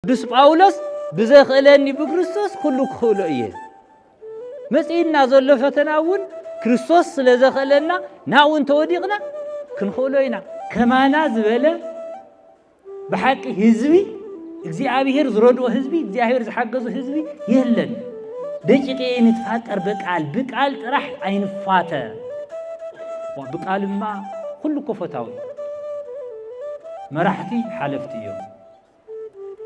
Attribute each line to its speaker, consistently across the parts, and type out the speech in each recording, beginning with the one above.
Speaker 1: ቅዱስ ጳውሎስ ብዘኽእለኒ ብክርስቶስ ኩሉ ክኽእሎ እየ መጺእና ዘሎ ፈተናውን ክርስቶስ ስለዘኽእለና ናውን ተወዲቕና ክንኽእሎ ኢና ከማና ዝበለ ብሓቂ ህዝቢ እግዚአብሔር ዝረድኦ ህዝቢ እግዚአብሔር ዝሓገዙ ህዝቢ የለን ደቂቄ ንትፋቀር በቃል ጥራሕ አይንፋተ በቃልማ ኩሉ ኮፈታዊ መራሕቲ ሓለፍቲ እዮም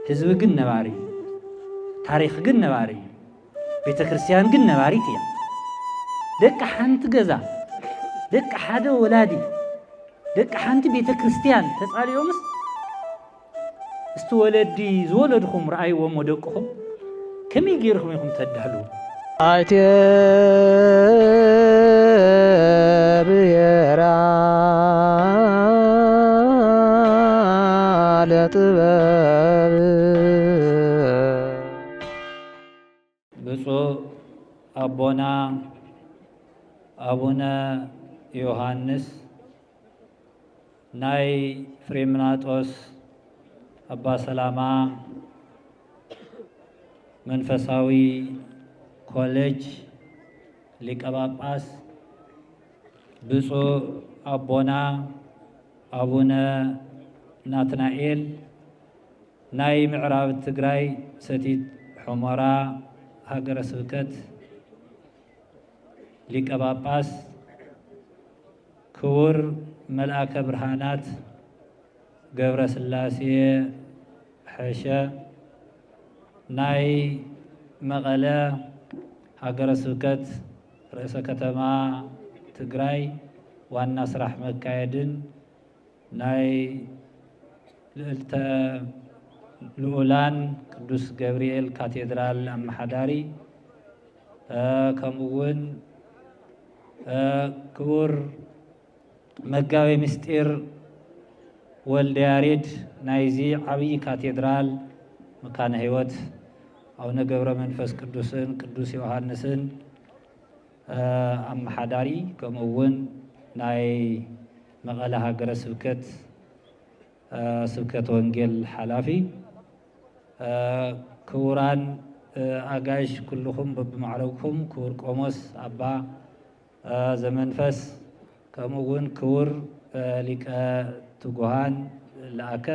Speaker 1: ህዝቢ ግን ነባሪ ታሪኽ ግን ነባሪ ቤተ ክርስቲያን ግን ነባሪት እያ ደቂ ሓንቲ ገዛ ደቂ ሓደ ወላዲ ደቂ ሓንቲ ቤተ ክርስቲያን ተጻልዮምስ እስቲ ወለዲ ዝወለድኹም ረአይዎም ወደቅኹም ከመይ ገይርኩም ኢኹም ተዳህሉ
Speaker 2: አይቴ ብሔራ ለጥበብ
Speaker 1: ብፁዕ አቦና አቡነ ዮሐንስ ናይ ፍሬምናጦስ አባ ሰላማ መንፈሳዊ ኮሌጅ ሊቀ ጳጳስ ብፁዕ አቦና አቡነ ናትናኤል ናይ ምዕራብ ትግራይ ሰቲት ሑመራ ሀገረ ስብከት ሊቀ ጳጳስ ክቡር መልአከ ብርሃናት ገብረ ስላሴ ሐሸ ናይ መቐለ ሀገረ ስብከት ርእሰ ከተማ ትግራይ ዋና ስራሕ መካየድን ናይ ልዕልተ ልዑላን ቅዱስ ገብርኤል ካቴድራል አመሓዳሪ ከምኡውን ክቡር መጋቤ ምስጢር ወልደ ያሬድ ናይዚ ዓብይ ካቴድራል መካነ ህይወት አቡነ ገብረ መንፈስ ቅዱስን ቅዱስ ዮሐንስን አመሓዳሪ ከምኡውን ናይ መቐለ ሀገረ ስብከት ስብከት ወንጌል ሓላፊ ክቡራን አጋሽ ኩልኩም በብማዕረግኩም ክቡር ቆሞስ አባ ዘመንፈስ ከምኡውን ክቡር ሊቀ ትጉሃን ለአከ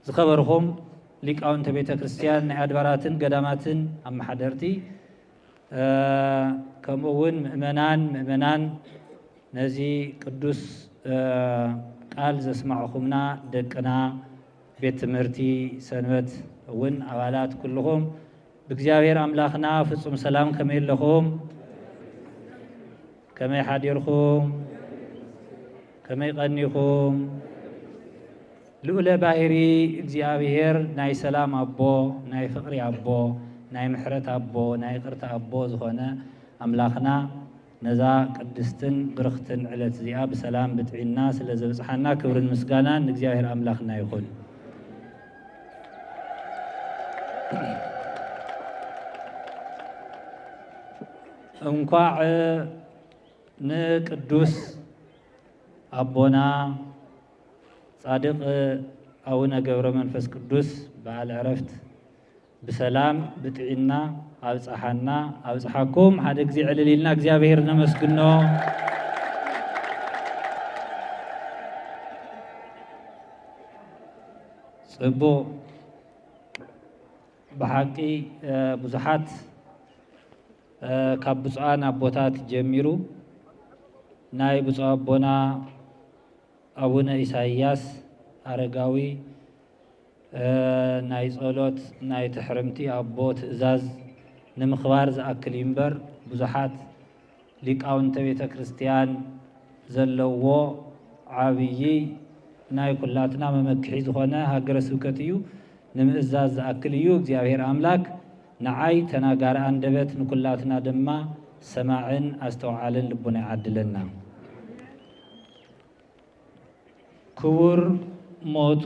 Speaker 1: ዝኸበርኩም ሊቃውንተ ቤተ ክርስቲያን ናይ አድባራትን ገዳማትን አመሓደርቲ ከምኡውን ምእመናን ነዚ ቅዱስ ቃል ዘስማዕኹምና ደቅና ቤት ትምህርቲ ሰንበት እውን አባላት ኩልኩም ብእግዚአብሔር አምላኽና ፍጹም ሰላም ከመይ ኣለኹም ከመይ ሓዲርኩም ከመይ ቀኒኹም ልዑለ ባሕሪ እግዚአብሔር ናይ ሰላም አቦ ናይ ፍቅሪ አቦ ናይ ምሕረት አቦ ናይ ይቅርታ አቦ ዝኾነ አምላኽና ነዛ ቅድስትን ብርኽትን ዕለት እዚኣ ብሰላም ብጥዒና ስለ ዘብፅሓና ክብርን ምስጋናን ንእግዚአብሔር አምላኽና ይኹን እንኳዕ ንቅዱስ አቦና ጻድቅ አቡነ ገብረ መንፈስ ቅዱስ በዓል ዕረፍት بسلام بتعينا أبصحنا أبصحكم هذا جزء علينا እግዚአብሔር نمسكنه صبو بحقي بزحات كابصان أبوتات جميرو ناي بصا أبونا أبونا إسحاقياس أرجاوي ናይ ጸሎት ናይ ትሕርምቲ አቦ ትእዛዝ ንምኽባር ዝኣክል ይምበር ብዙሓት ሊቃውንተ ቤተ ክርስቲያን ዘለዎ ዓብይ ናይ ኩላትና መመክሒ ዝኾነ ሃገረ ስብከት እዩ ንምእዛዝ ዝኣክል እዩ እግዚአብሔር አምላክ ንዓይ ተናጋሪ አንደበት ንኩላትና ድማ ሰማዕን አስተውዓልን ልቡና ይዓድለና ክቡር ሞቱ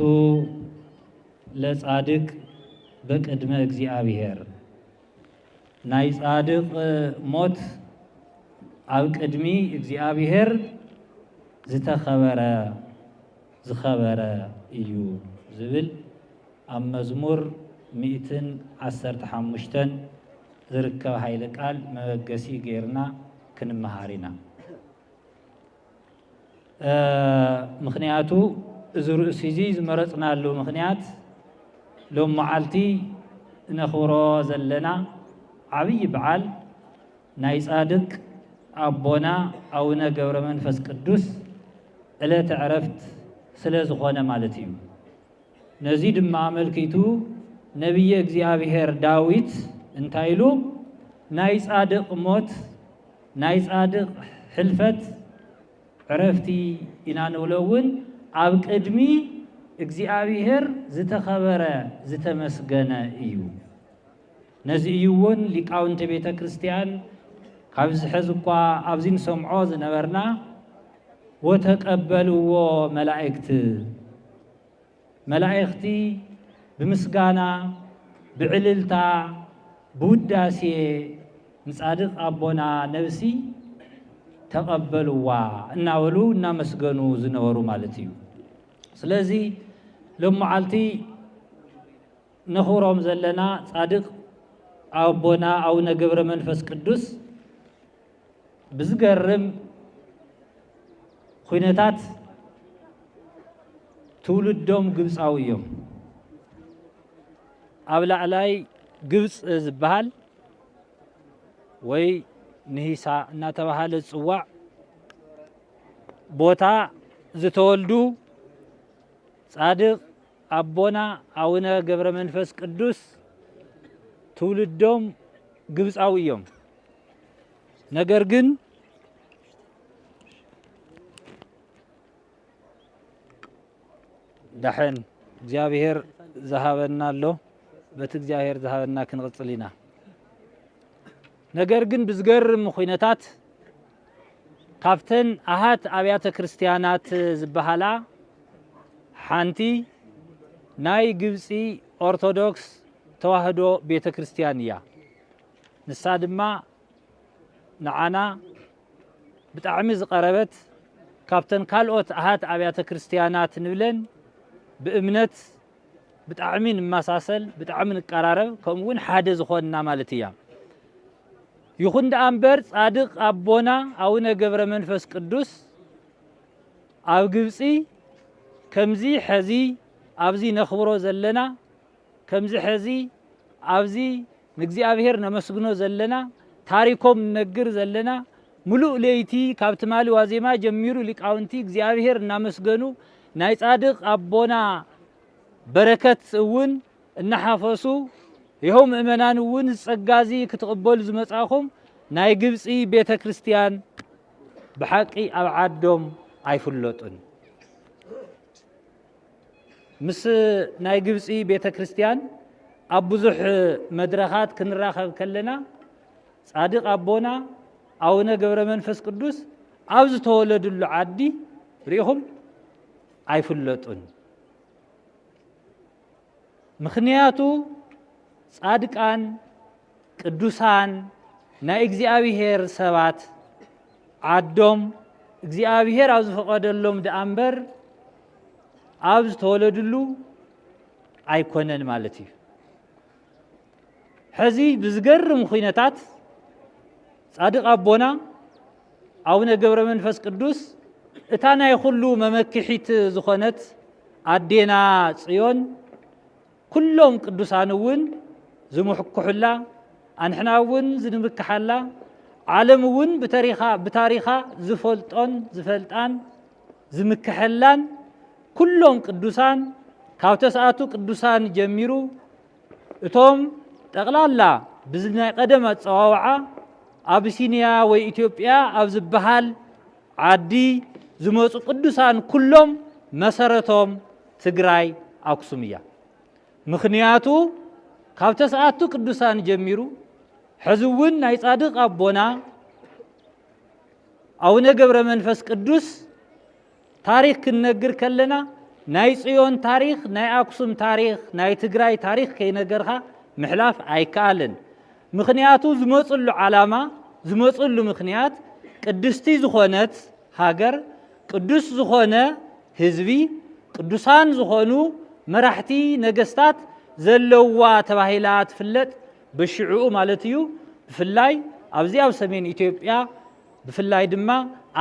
Speaker 1: ለጻድቅ በቅድመ እግዚአብሔር ናይ ጻድቅ ሞት ኣብ ቅድሚ እግዚአብሔር ዝኸበረ እዩ ዝብል ኣብ መዝሙር 115 ዝርከብ ኃይለ ቃል መበገሲ ጌርና ክንመሃሪና ምክንያቱ ዝርኡስ እዚ ዝመረጽናሉ ምክንያት ሎም መዓልቲ ነኽብሮ ዘለና ዓብይ በዓል ናይ ጻድቅ አቦና አቡነ ገብረ መንፈስ ቅዱስ ዕለተ ዕረፍት ስለ ዝኾነ ማለት እዩ። ነዚ ድማ መልኪቱ ነቢየ እግዚአብሔር ዳዊት እንታይ ኢሉ ናይ ጻድቅ ሞት ናይ ጻድቅ ሕልፈት ዕረፍቲ ኢና ንብለውን ኣብ ቅድሚ እግዚአብሔር ዝተኸበረ ዝተመስገነ እዩ። ነዚ እውን ሊቃውንቲ ቤተ ክርስቲያን ካብዚ ሕዚ እኳ ኣብዚ ንሰምዖ ዝነበርና ወተቀበልዎ መላእክቲ ብምስጋና ብዕልልታ ብውዳሴ ንጻድቅ አቦና ነብሲ ተቀበልዋ እናበሉ እናመስገኑ ዝነበሩ ማለት እዩ። ስለዚ ሎም መዓልቲ ነኽብሮም ዘለና ጻድቅ አቦና አቡነ ገብረ መንፈስ ቅዱስ ብዝገርም ኩነታት ትውልዶም ግብፃዊ እዮም። ኣብ ላዕላይ ግብፅ ዝበሃል ወይ ንሂሳ እናተባሃለ ዝፅዋዕ ቦታ ዝተወልዱ ጻድቅ አቦና አቡነ ገብረ መንፈስ ቅዱስ ትውልዶም ግብፃዊ እዮም። ነገር ግን ዳሕን እግዚአብሔር ዝሃበና ኣሎ በቲ እግዚአብሔር ዝሃበና ክንቅፅል ኢና። ነገር ግን ብዝገርም ኩነታት ካብተን ኣሃት ኣብያተ ክርስቲያናት ዝበሃላ ሓንቲ ናይ ግብፂ ኦርቶዶክስ ተዋህዶ ቤተ ክርስቲያን እያ። ንሳ ድማ ንዓና ብጣዕሚ ዝቀረበት ካብተን ካልኦት ኣሃት ኣብያተ ክርስቲያናት ንብለን ብእምነት ብጣዕሚ ንመሳሰል ብጣዕሚ ንቀራረብ ከምኡውን ሓደ ዝኾንና ማለት እያ። ይኹን ደኣ እምበር ጻድቅ አቦና አቡነ ገብረ መንፈስ ቅዱስ ኣብ ግብፂ ከምዚ ሕዚ ኣብዚ ነኽብሮ ዘለና ከምዚ ሕዚ ኣብዚ ንእግዚአብሔር ነመስግኖ ዘለና ታሪኮም ንነግር ዘለና ሙሉእ ለይቲ ካብ ትማሊ ዋዜማ ጀሚሩ ሊቃውንቲ እግዚአብሔር እናመስገኑ ናይ ጻድቅ አቦና በረከት እውን እናሓፈሱ ይኸው ምእመናን እውን ጸጋዚ ክትቀበሉ ዝመጻኹም ናይ ግብፂ ቤተ ክርስቲያን ብሓቂ ኣብ ዓዶም ኣይፍለጡን። ምስ ናይ ግብፂ ቤተ ክርስቲያን ኣብ ብዙሕ መድረኻት ክንራኸብ ከለና ጻድቅ አቦና አቡነ ገብረ መንፈስ ቅዱስ ኣብ ዝተወለዱሉ ዓዲ ሪኢኹም ኣይፍለጡን። ምክንያቱ ጻድቃን ቅዱሳን ናይ እግዚአብሔር ሰባት ዓዶም እግዚአብሔር ኣብ ዝፈቀደሎም ደኣ እምበር ኣብ ዝተወለዱሉ ኣይኮነን ማለት እዩ። ሕዚ ብዝገርም ኩነታት ጻድቅ አቦና አቡነ ገብረ መንፈስ ቅዱስ እታ ናይ ኩሉ መመክሒት ዝኾነት ኣዴና ጽዮን ኩሎም ቅዱሳን እውን ዝምሕኩሑላ ኣንሕና እውን ዝንምክሓላ ዓለም እውን ብታሪኻ ዝፈልጦን ዝፈልጣን ዝምክሐላን ኩሎም ቅዱሳን ካብ ተስኣቱ ቅዱሳን ጀሚሩ እቶም ጠቕላላ ብዝናይ ቀደም ኣፀዋውዓ አብሲኒያ ወይ ኢትዮጵያ ኣብ ዝበሃል ዓዲ ዝመፁ ቅዱሳን ኩሎም መሰረቶም ትግራይ አክሱም እያ። ምክንያቱ ካብ ተስኣቱ ቅዱሳን ጀሚሩ ሕዚ እውን ናይ ጻድቅ አቦና አቡነ ገብረ መንፈስ ቅዱስ ታሪክ ክነግር ከለና ናይ ጽዮን ታሪክ ናይ አክሱም ታሪክ ናይ ትግራይ ታሪክ ከይነገርካ ምሕላፍ ኣይከኣልን። ምክንያቱ ዝመፅሉ ዓላማ ዝመፅሉ ምክንያት ቅድስቲ ዝኾነት ሃገር ቅዱስ ዝኾነ ህዝቢ ቅዱሳን ዝኾኑ መራሕቲ ነገስታት ዘለዋ ተባሂላ ትፍለጥ በሽዑ ማለት እዩ ብፍላይ ኣብዚ ኣብ ሰሜን ኢትዮጵያ ብፍላይ ድማ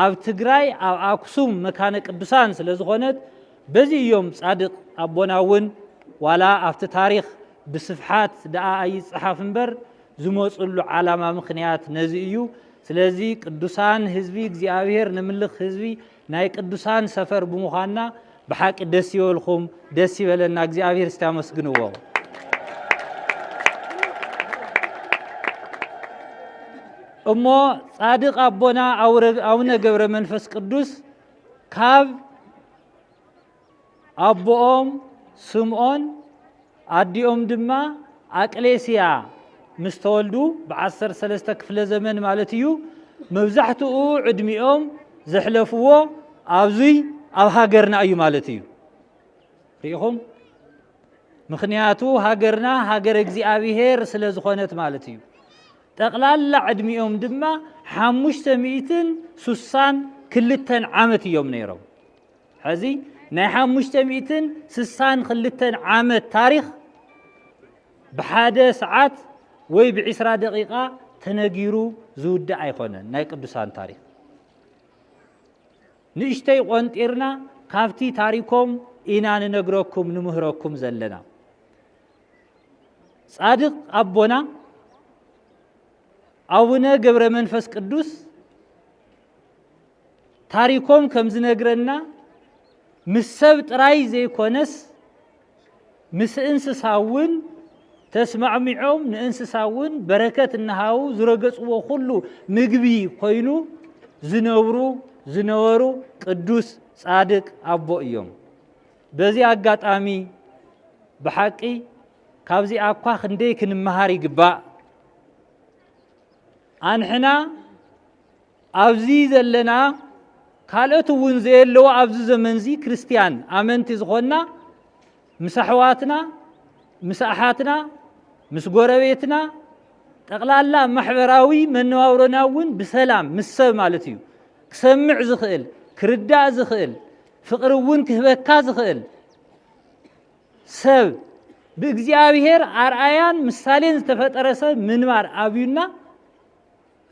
Speaker 1: ኣብ ትግራይ ኣብ አክሱም መካነ ቅዱሳን ስለዝኾነት በዚ እዮም ጻድቕ ኣቦናውን ዋላ ኣብቲ ታሪኽ ብስፍሓት ደኣ ኣይጽሓፍ እምበር ዝመጽሉ ዓላማ ምኽንያት ነዚ እዩ ስለዚ ቅዱሳን ህዝቢ እግዚአብሔር ንምልኽ ህዝቢ ናይ ቅዱሳን ሰፈር ብምዃንና ብሓቂ ደስ ይበልኩም ደስ ይበለና እግዚአብሔር ስታመስግንዎ እሞ ጻድቕ አቦና አቡነ ገብረ መንፈስ ቅዱስ ካብ አቦኦም ስምዖን አዲኦም ድማ አቅሌስያ ምስተወልዱ ብ13 ክፍለ ዘመን ማለት እዩ መብዛሕትኡ ዕድሚኦም ዘሕለፍዎ ኣብዙይ ኣብ ሃገርና እዩ ማለት እዩ ሪኢኹም ምኽንያቱ ሃገርና ሃገር እግዚአብሔር ስለ ዝኾነት ማለት እዩ ጠቕላላ ዕድሚኦም ድማ 562 ዓመት እዮም ነይሮም ሕዚ ናይ 562 ዓመት ታሪኽ ብሓደ ሰዓት ወይ ብ20 ደቂቃ ተነጊሩ ዝውዳእ ኣይኮነን ናይ ቅዱሳን ታሪኽ ንእሽተይ ቆንጢርና ካብቲ ታሪኮም ኢና ንነግረኩም ንምህረኩም ዘለና ጻድቕ አቦና አቡነ ገብረ መንፈስ ቅዱስ ታሪኮም ከም ዝነግረና ምስ ሰብ ጥራይ ዘይኮነስ ምስ እንስሳውን ተስማዕሚዖም ንእንስሳውን በረከት እናሃው ዝረገጽዎ ሁሉ ምግቢ ኮይኑ ዝነበሩ ቅዱስ ጻድቕ አቦ እዮም በዚ አጋጣሚ ብሓቂ ካብዚ አኳ ክንደይ ክንመሃር ይግባእ አንሕና ኣብዚ ዘለና ካልኦት እውን ዘየለዎ ኣብዚ ዘመንዚ ክርስቲያን አመንቲ ዝኾና ምስ ኣሕዋትና ምስ ኣሓትና ምስ ጎረቤትና ጠቕላላ ማሕበራዊ መነባብሮና እውን ብሰላም ምስ ሰብ ማለት እዩ ክሰምዕ ዝኽእል ክርዳእ ዝኽእል ፍቅሪ እውን ክህበካ ዝኽእል ሰብ ብእግዚአብሔር አርአያን ምሳሌን ዝተፈጠረ ሰብ ምንባር ኣብዩና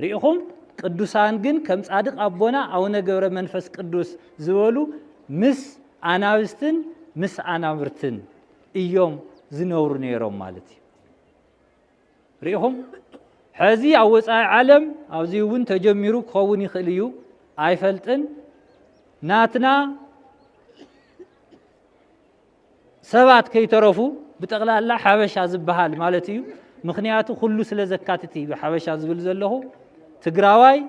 Speaker 1: ሪኢኹም ቅዱሳን ግን ከም ጻድቕ አቦና አቡነ ገብረ መንፈስ ቅዱስ ዝበሉ ምስ አናብስትን ምስ አናብርትን እዮም ዝነብሩ ነይሮም ማለት እዩ ሪኢኹም ሕዚ ኣብ ወፃኢ ዓለም ኣብዚ እውን ተጀሚሩ ክኸውን ይኽእል እዩ ኣይፈልጥን ናትና ሰባት ከይተረፉ ብጠቕላላ ሓበሻ ዝበሃል ማለት እዩ ምኽንያቱ ኩሉ ስለ ዘካትት እዩ ሓበሻ ዝብል ዘለኹ ትግራዋይ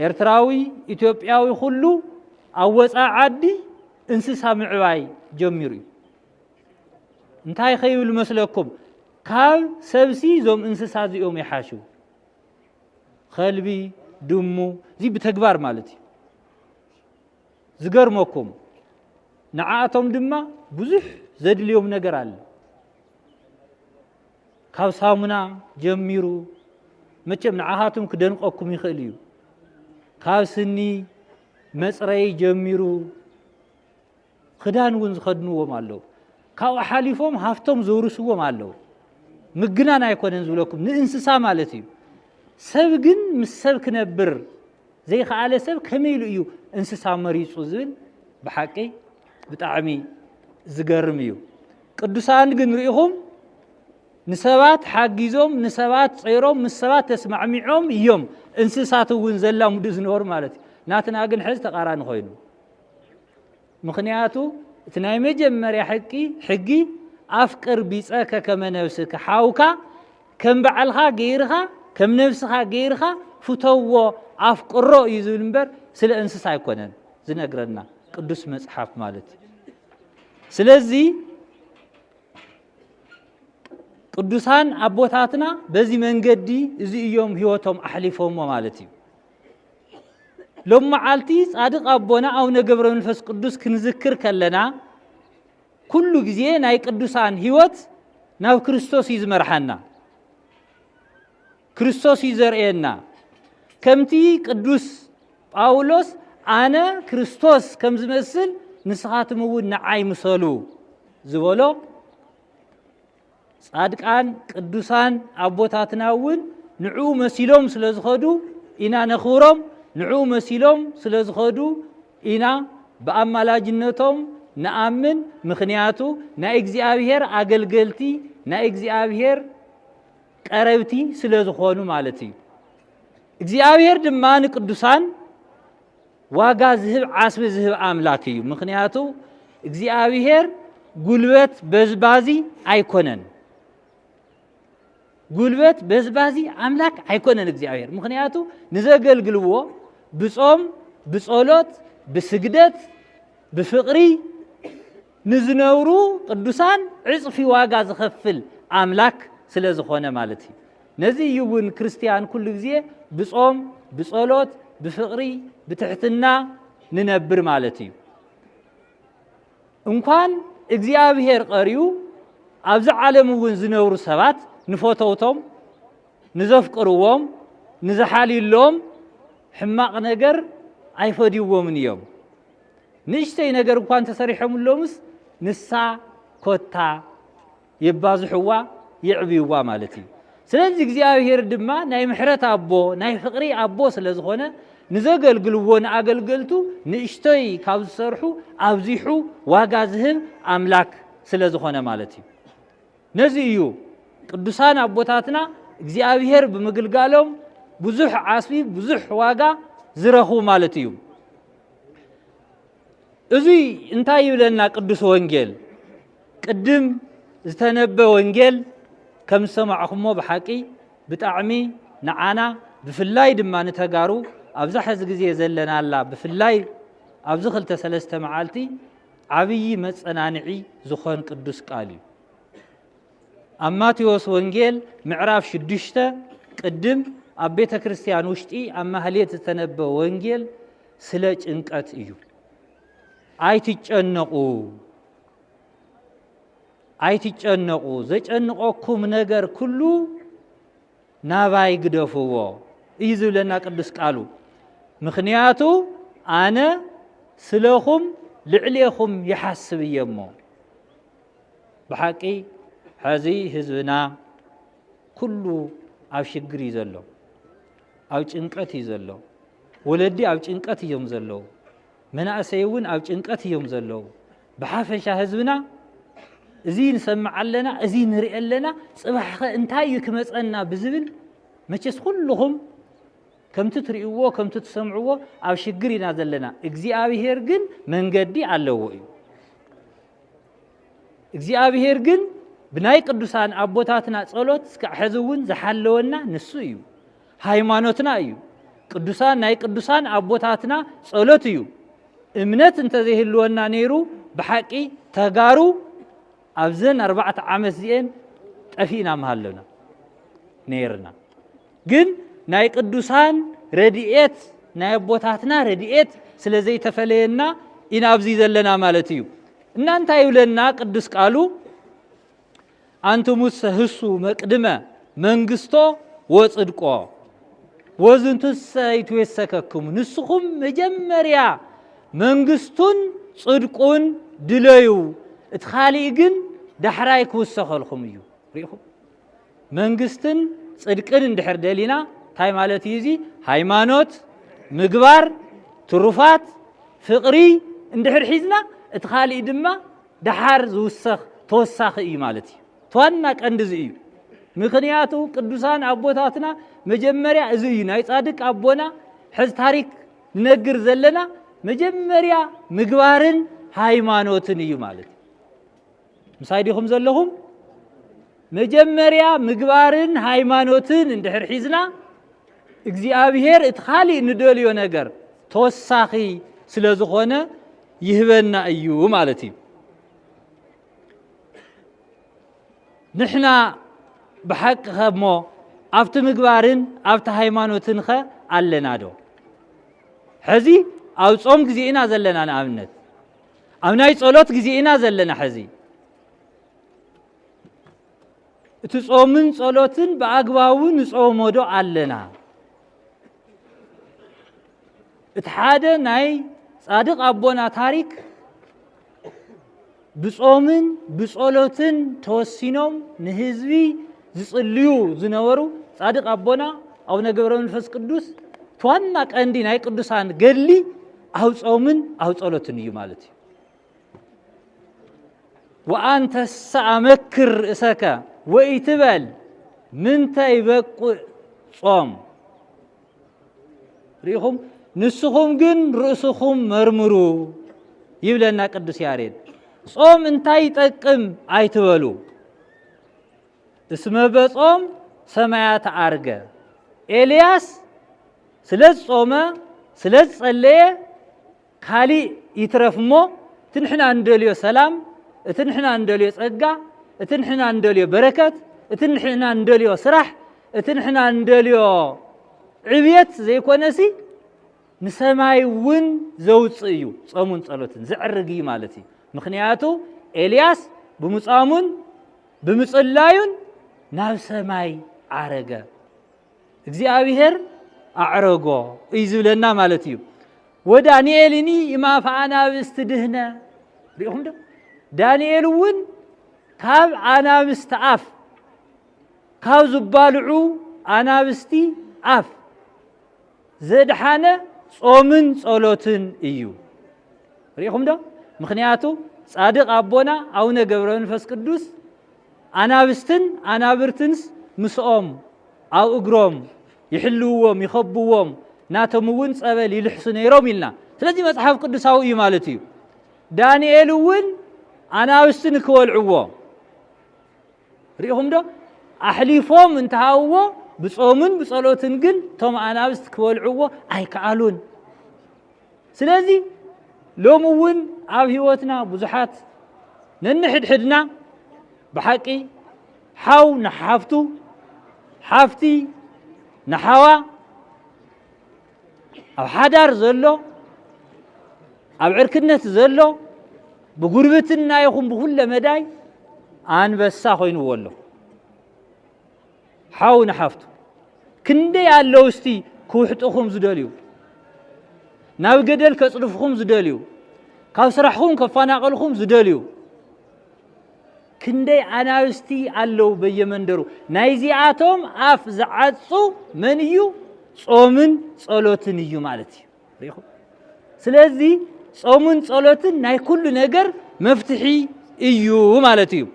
Speaker 1: ኤርትራዊ ኢትዮጵያዊ ሁሉ ኣብ ወፃኢ ዓዲ እንስሳ ምዕባይ ጀሚሩ እዩ እንታይ ኸይብል መስለኩም ካብ ሰብሲ ዞም እንስሳ እዚኦም ይሓሹ ኸልቢ ድሙ እዚ ብተግባር ማለት እዩ ዝገርመኩም ንዓኣቶም ድማ ብዙሕ ዘድልዮም ነገር አለ ካብ ሳሙና ጀሚሩ መቸም ንዓኻቱም ክደንቆኩም ይኽእል እዩ ካብ ስኒ መጽረይ ጀሚሩ ክዳን እውን ዝኸድንዎም ኣለዉ ካብኡ ሓሊፎም ሃፍቶም ዘውርስዎም ኣለዉ ምግናን ኣይኮነን ዝብለኩም ንእንስሳ ማለት እዩ ሰብ ግን ምስ ሰብ ክነብር ዘይከኣለ ሰብ ከመይ ኢሉ እዩ እንስሳ መሪፁ ዝብል ብሓቂ ብጣዕሚ ዝገርም እዩ ቅዱሳን ግን ርኢኹም ንሰባት ሓጊዞም ንሰባት ጸይሮም ምስ ሰባት ተስማዕሚዖም እዮም እንስሳት እውን ዘላሙዱ ዝነበሩ ማለት እዩ ናትና ግን ሕዚ ተቃራኒ ኮይኑ ምኽንያቱ እቲ ናይ መጀመርያ ሕጊ ኣፍቅር ቢጸከ ከመ ነፍስከ ሓውካ ከም በዓልኻ ገይርኻ ከም ነፍስኻ ገይርኻ ፍተዎ ኣፍቅሮ እዩ ዝብል እምበር ስለ እንስሳ ኣይኮነን ዝነግረና ቅዱስ መጽሓፍ ማለት እዩ ስለዚ ቅዱሳን አቦታትና በዚ መንገዲ እዚ እዮም ህይወቶም አሕሊፎም ማለት እዩ ሎም መዓልቲ ጻድቕ አቦና አቡነ ገብረ መንፈስ ቅዱስ ክንዝክር ከለና ኩሉ ጊዜ ናይ ቅዱሳን ህይወት ናብ ክርስቶስ ይዝመርሐና ክርስቶስ ይዘርኤና ከምቲ ቅዱስ ጳውሎስ አነ ክርስቶስ ከም ዝመስል ንስኻትም እውን ንዓይ ምሰሉ ዝበሎ ጻድቃን ቅዱሳን አቦታትናውን ንዑ መሲሎም ስለዝኸዱ ኢና ነኽብሮም ንዑ መሲሎም ስለዝኸዱ ኢና በአማላጅነቶም ነአምን ምክንያቱ ናይ እግዚአብሔር አገልገልቲ ናይ እግዚአብሔር ቀረብቲ ስለዝኾኑ ማለት እዩ እግዚአብሔር ድማ ንቅዱሳን ዋጋ ዝህብ ዓስቢ ዝህብ አምላክ እዩ ምክንያቱ እግዚአብሔር ጉልበት በዝባዚ አይኮነን ጉልበት በዝባዚ አምላክ አይኮነን እግዚአብሔር ምክንያቱ ንዘገልግልዎ ብጾም ብጸሎት ብስግደት ብፍቅሪ ንዝነብሩ ቅዱሳን ዕጽፊ ዋጋ ዝኸፍል አምላክ ስለዝኾነ ማለት እዩ ነዚ ይውን ክርስቲያን ኩሉ ጊዜ ብጾም ብጸሎት ብፍቅሪ ብትሕትና ንነብር ማለት እዩ እንኳን እግዚአብሔር ቀሪዩ ኣብዚ ዓለም እውን ዝነብሩ ሰባት ንፎቶውቶም ንዘፍቅርዎም ንዝሓሊሎም ሕማቕ ነገር አይፈዲዎምን እዮም ንእሽተይ ነገር እንኳን ተሰሪሖምሎምስ ንሳ ኮታ የባዝሕዋ ይዕብይዋ ማለት እዩ ስለዚህ እግዚአብሔር ድማ ናይ ምሕረት አቦ ናይ ፍቅሪ አቦ ስለዝኾነ ንዘገልግልዎ ንአገልገልቱ ንእሽተይ ካብ ዝሰርሑ ኣብዚሑ ዋጋ ዝህብ አምላክ ስለዝኾነ ማለት እዩ ነዚ እዩ ቅዱሳን አቦታትና እግዚአብሔር ብምግልጋሎም ብዙሕ ዓስቢ ብዙሕ ዋጋ ዝረኹ ማለት እዩ እዚ እንታይ ይብለና ቅዱስ ወንጌል ቅድም ዝተነበ ወንጌል ከም ሰማዕኹሞ ብሓቂ ብጣዕሚ ንዓና ብፍላይ ድማ ንተጋሩ ኣብዛ ሕዚ ግዜ ዘለናላ ብፍላይ ኣብዚ 2-3 መዓልቲ ዓብይ መጸናንዒ ዝኾን ቅዱስ ቃል እዩ ኣብ ማቴዎስ ወንጌል ምዕራፍ 6 ቅድም ኣብ ቤተ ክርስቲያን ውሽጢ ኣብ ማህሌት ዝተነበ ወንጌል ስለ ጭንቀት እዩ አይትጨነቁ ዘጨንቆኩም ነገር ኩሉ ናባይ ግደፍዎ እዩ ዝብለና ቅዱስ ቃሉ ምክንያቱ አነ ስለኹም ልዕሌኹም ይሓስብ እየሞ ብሓቂ ሕዚ ህዝብና ኩሉ ኣብ ሽግር እዩ ዘሎ ኣብ ጭንቀት እዩ ዘሎ ወለዲ ኣብ ጭንቀት እዮም ዘለው መናእሰይ እውን ኣብ ጭንቀት እዮም ዘለው ብሓፈሻ ህዝብና እዚ ንሰምዕ ኣለና እዚ ንርኢ ኣለና ጽባሕ እንታይ እዩ ክመፀና ብዝብል መቸስ ኩልኹም ከምቲ ትርእይዎ ከምቲ ትሰምዕዎ ኣብ ሽግር ኢና ዘለና እግዚአብሔር ግን መንገዲ ኣለዎ እዩ እግዚአብሔር ግን ብናይ ቅዱሳን አቦታትና ጸሎት እስካዕ ሕዚ እውን ዝሓለወና ንሱ እዩ ሃይማኖትና እዩ ቅዱሳን ናይ ቅዱሳን አቦታትና ጸሎት እዩ እምነት እንተዘይህልወና ነይሩ ብሓቂ ተጋሩ ኣብዘን 4 ዓመት ዚአን ጠፊእና መሃለና ነይርና ግን ናይ ቅዱሳን ረድኤት ናይ አቦታትና ረድኤት ስለዘይተፈለየና ኢና ኣብዚ ዘለና ማለት እዩ እናንተ ይብለና ቅዱስ ቃሉ አንትሙስ ህሱ መቅድመ መንግስቶ ወጽድቆ ወዝንቱሰ ይትወሰከክሙ ንስኹም መጀመሪያ መንግስቱን ጽድቁን ድለዩ እትኻሊእ ግን ዳሕራይ ክውሰኸልኩም እዩ ሪኢኹም መንግስትን ጽድቅን እንድሕር ደሊና ታይ ማለት እዩ እዚ ሃይማኖት ምግባር ትሩፋት ፍቅሪ እንድሕር ሒዝና እትኻሊእ ድማ ዳሓር ዝውሰኽ ተወሳኺ እዩ ማለት እዩ ተዋና ቀንዲ እዚ እዩ ምክንያቱ ቅዱሳን አቦታትና መጀመሪያ እዚ እዩ ናይ ጻድቅ አቦና ሕዚ ታሪክ ንነግር ዘለና መጀመሪያ ምግባርን ሃይማኖትን እዩ ማለት ምሳይ ዲኹም ዘለኹም መጀመሪያ ምግባርን ሃይማኖትን እንድሕር ሒዝና እግዚአብሔር እትኻሊእ ንደልዮ ነገር ተወሳኺ ስለዝኾነ ይህበና እዩ ማለት እዩ ንሕና ብሓቂ ኸሞ ኣብቲ ምግባርን ኣብቲ ሃይማኖትን ኸ ኣለና ዶ ሕዚ ኣብ ጾም ጊዜ ኢና ዘለና ንኣብነት ኣብ ናይ ጸሎት ጊዜ ኢና ዘለና ሕዚ እቲ ጾምን ጸሎትን ብኣግባቡ ንጾሞ ዶ ኣለና እቲ ሓደ ናይ ጻድቕ ኣቦና ታሪክ بصومن بصولوتن توسينوم نهزبي زصليو زنورو صادق أبونا أو نجبر منفس قدوس توانك عندي ناي قدوسان قال لي أو صومن أو صولوتن يمالتي وأنت سأمكر إسكا وإتبال من تيبق صوم ريهم نسخهم جن رؤسهم مرمرو يبلنا قدوس يارين صوم انتي تقم ايتبلو اسمه بصوم سمايات عرقه إلياس سلز صومه سلز صليه خالي يترفمو تنحنا ندليو سلام تنحنا ندليو صقا تنحنا ندليو بركات تنحنا ندليو سرح تنحنا ندليو عبيت زي كونسي نسماي ون زوصيو صومون صلوتن زعرقي مالتي مخنياتو إلياس بمصامون بمصلايون ناب سماي عرقه እግዚአብሔር አዕረጎ ይዝብለና ማለትዩ ወዳንኤልኒ ኢማ ፈአናብስት ድህነ ሪሁም ደ ዳንኤልን ካብ አናብስት አፍ ካብ ዝባልዑ አናብስቲ አፍ ዘድሓነ ጾምን ጸሎትን እዩ ሪሁም ደ ምክንያቱ ጻድቅ አቦና አቡነ ገብረ መንፈስ ቅዱስ አናብስትን አናብርትንስ ምስኦም أو أجرام يحلوهم يخبوهم ناتمون سبل يلحسن يروميلنا سلذي مصحف قدس أو إيمالتي دانيال ون أنا أستنك والعوام ريهم ده أحليفهم انتهوا بصومن بصلوتن جن توم أنا أستك والعوام أي كعلون سلذي لو مون أو هوتنا بزحات ننحد حدنا بحقي حاو نحافتو حافتي نحوا أو حدار زلو أو عركنة زلو بقربتنا يخون بكل مداي عن بسا خوين والله حاو نحافتو كندي على وستي كوحتكم زداليو ناو قدل كصرفكم زداليو كاسرحكم كفاناقلكم زداليو كندي أناوستي علو بيمندرو نايزياتهم أف زعاتو منيو صومن صلوتن يو مالتي ريخو سلازي صومن صلوتن ناي كل نجر مفتحي إيو مالتي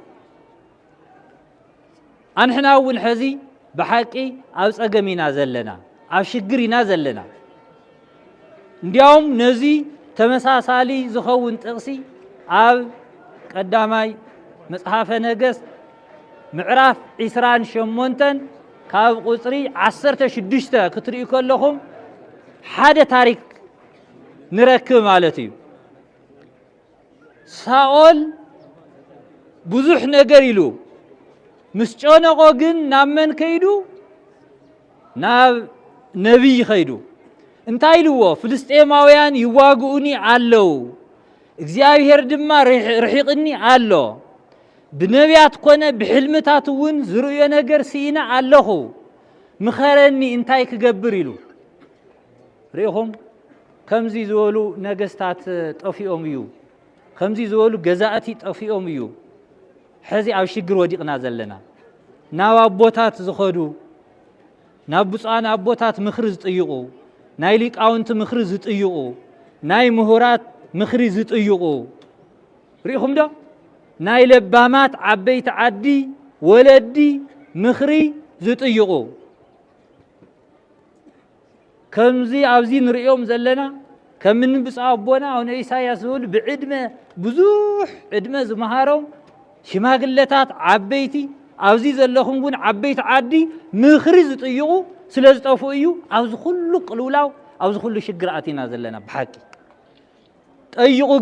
Speaker 1: أنحنا ونحزي بحقي أوس أجمينا زلنا أو شجرينا زلنا اليوم نزي تمساسالي زخون تقسي أو قدامي مصحف نجس معرف عسران شمونتن كاب قصري 16 كتري كلهم حدا تاريخ نركب مالتي ساول بزح نجر يلو مسجونقو جن نامن كيدو ناب نبي خيدو انتايلو فلسطيماويان يواغوني علو እግዚአብሔር ድማ رحيقني علو بنبيات كونه بحلمتات ون زرؤ ነገር ሲና አለሁ مخرني انتاي كغبر ይሉ ريهم كمزي زولو ነገስታት ጠፊኦም እዩ كمزي زولو ገዛእቲ ጠፊኦም እዩ ሕዚ ኣብ ሽግር ወዲቅና ዘለና ናብ አቦታት ዝኸዱ ናብ ብፃና አቦታት ምኽሪ ዝጥይቁ ናይ ሊቃውንት ምኽሪ ዝጥይቁ ናይ ምሁራት ምኽሪ ዝጥይቁ ريهم ده ناي لبامات عبيت عدي ولدي مخري زطيقو كمزي عاوزي نريهم زلنا كم من بصابونا او إساياس يقول بعدمه بزوح عدمه زمهارو شماغلتات عبيتي عاوزي زلهم بون عبيت عدي مخري زطيقو سلازطفو ايو عاوز كله قلولاو عاوز كله شجراتنا زلنا بحقي طيقو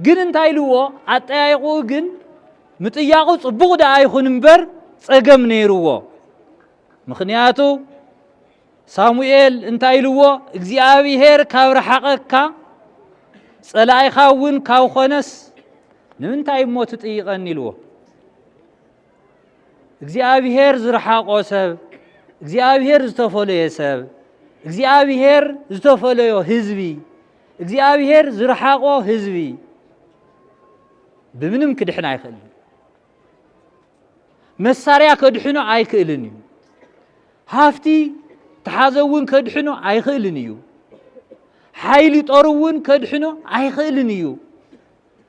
Speaker 1: ግን እንታይልዎ አጠያይቁ ግን ምጥያቁ ጽቡቅ ዳ አይኹን እንበር ጸገም ነይርዎ ምክንያቱ ሳሙኤል እንታይልዎ እግዚአብሔር ካብ ረሐቀካ ጸላይኻውን ካብ ኾነስ ንምንታይ ሞት ጥይቀን ይልዎ እግዚአብሔር ዝረሐቆ ሰብ እግዚአብሔር ዝተፈለየ ሰብ እግዚአብሔር ዝተፈለዮ ህዝቢ እግዚአብሔር ዝረሐቆ ህዝቢ بمنم كدحنا يخل مساريا كدحنا أيكلني هافتي تحازون كدحنا أيخلنيو حيلي طرون كدحنا أيخلنيو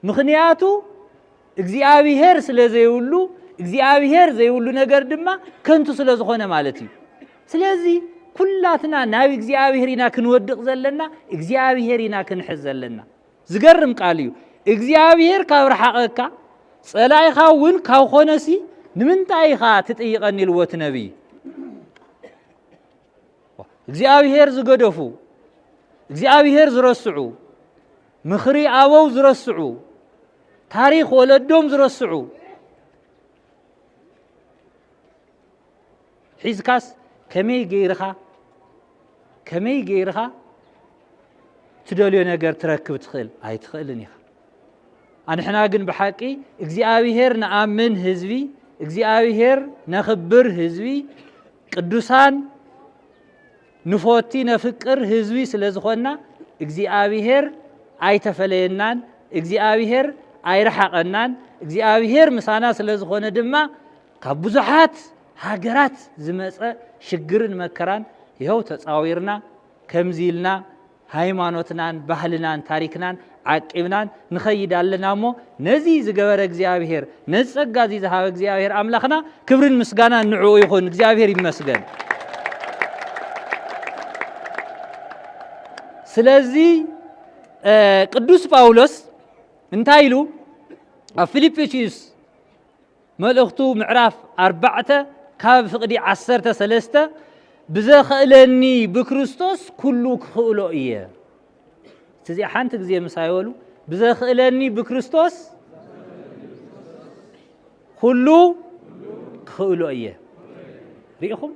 Speaker 1: مخنياتو እግዚአብሔር ስለዘይውሉ እግዚአብሔር ዘይውሉ ነገር ድማ ከንቱ ስለዝኾነ ማለት እዩ ስለዚህ ኩላትና ናብ እግዚአብሔር ኢና ክንወድቕ ዘለና እግዚአብሔር ኢና ክንሕዝ ዘለና ዝገርም ቃል እዩ እግዚአብሔር ካብ ረሓቐካ ጸላኢኻ እውን ካብ ኾነሲ ንምንታይ ኢኻ ትጥይቐኒ ልወት ነቢይ እግዚአብሔር ዝገደፉ እግዚአብሔር ዝረስዑ ምኽሪ ኣበው ዝረስዑ ታሪክ ወለዶም ዝረስዑ ሒዝካስ ከመይ ገይርኻ ትደልዮ ነገር ትረክብ ትኽእል ኣይትኽእልን ኢኻ ኣንሕና ግን ብሓቂ እግዚአብሔር ንኣምን ህዝቢ እግዚአብሔር ነኽብር ህዝቢ ቅዱሳን ንፎቲ ነፍቅር ህዝቢ ስለዝኾና እግዚአብሔር ኣይተፈለየናን እግዚአብሔር ኣይረሓቐናን እግዚአብሔር ምሳና ስለዝኾነ ድማ ካብ ብዙሓት ሃገራት ዝመፀ ሽግርን መከራን ይኸው ተፃዊርና ከምዚልና ሃይማኖትናን ባህልናን ታሪክናን ዓቂብናን ንኸይድ ኣለና እሞ ነዚ ዝገበረ እግዚአብሔር ነዚ ጸጋ እዚ ዝሃበ እግዚአብሔር ኣምላኽና ክብርን ምስጋናን ንዕኡ ይኹን እግዚአብሔር ይመስገን ስለዚ ቅዱስ ጳውሎስ እንታይ ኢሉ ኣብ ፊልጵስዩስ መልእኽቱ ምዕራፍ 4 ካብ ፍቕዲ 13 ብዘኽእለኒ ብክርስቶስ ኩሉ ክኽእሎ እየ እዚ ሓንቲ ግዜ ምሳይወሉ ብዘኽእለኒ ብክርስቶስ ኩሉ ክኽእሎ እየ ሪኢኹም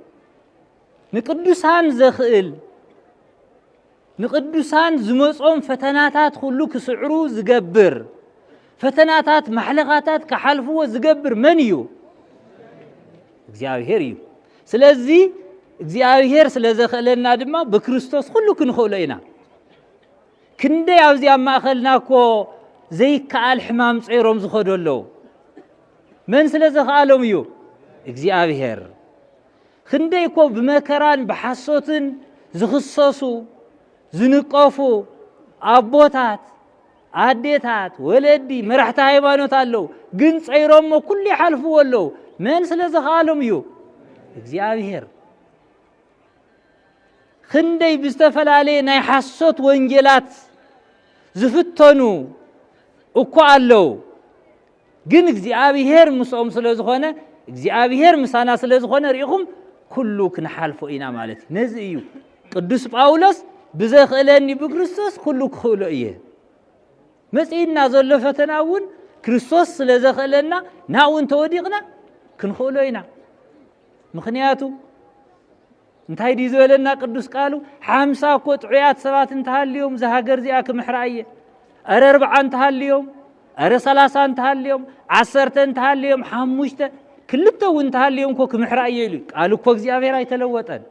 Speaker 1: ንቅዱሳን ዘኽእል ንቅዱሳን ዝመጾም ፈተናታት ሁሉ ክስዕሩ ዝገብር ፈተናታት ማሕለኻታት ከሓልፍዎ ዝገብር መን እዩ እግዚአብሔር እዩ ስለዚ እግዚአብሔር ስለዘኽእለና ድማ ብክርስቶስ ሁሉ ክንኽእሎ ኢና ክንደይ ኣብዚ ኣብ ማእኸልና እኮ ዘይከኣል ሕማም ፀይሮም ዝኸዱ ኣለዉ መን ስለዘኽኣሎም እዩ እግዚአብሔር ክንደይ እኮ ብመከራን ብሓሶትን ዝኽሰሱ ዝንቀፉ ኣቦታት ኣዴታት ወለዲ መራሕቲ ሃይማኖት ኣለዉ ግን ፀይሮሞ ኩሉ ይሓልፍዎ ኣለዉ መን ስለዘኽኣሎም እዩ እግዚአብሔር ክንደይ ብዝተፈላለየ ናይ ሓሶት ወንጌላት ዝፍተኑ እኮ ኣለዉ ግን እግዚአብሔር ምስኦም ስለዝኾነ እግዚአብሔር ምሳና ስለዝኾነ ሪኢኹም ኩሉ ክንሓልፎ ኢና ማለት እዩ ነዚ እዩ ቅዱስ ጳውሎስ ብዘኽእለኒ ብክርስቶስ ኩሉ ክኽእሎ እየ መጺእና ዘሎ ፈተና እውን ክርስቶስ ስለዘኽእለና ናብኡ እንተወዲቕና ክንኽእሎ ኢና ምኽንያቱ እንታይ ዲ ዝበለና ቅዱስ ቃሉ 50 እኮ ጥዑያት ሰባት እንተሃልዮም ዝሃገር እዚኣ ክምሕራ እየ ኣረ 40 እንተሃልዮም ኣረ 30 እንተሃልዮም 10 እንተሃልዮም 5 ክልተ እውን እንተሃልዮም እኮ ክምሕራ እየ ኢሉ ቃሉ እኮ እግዚአብሔር ኣይተለወጠን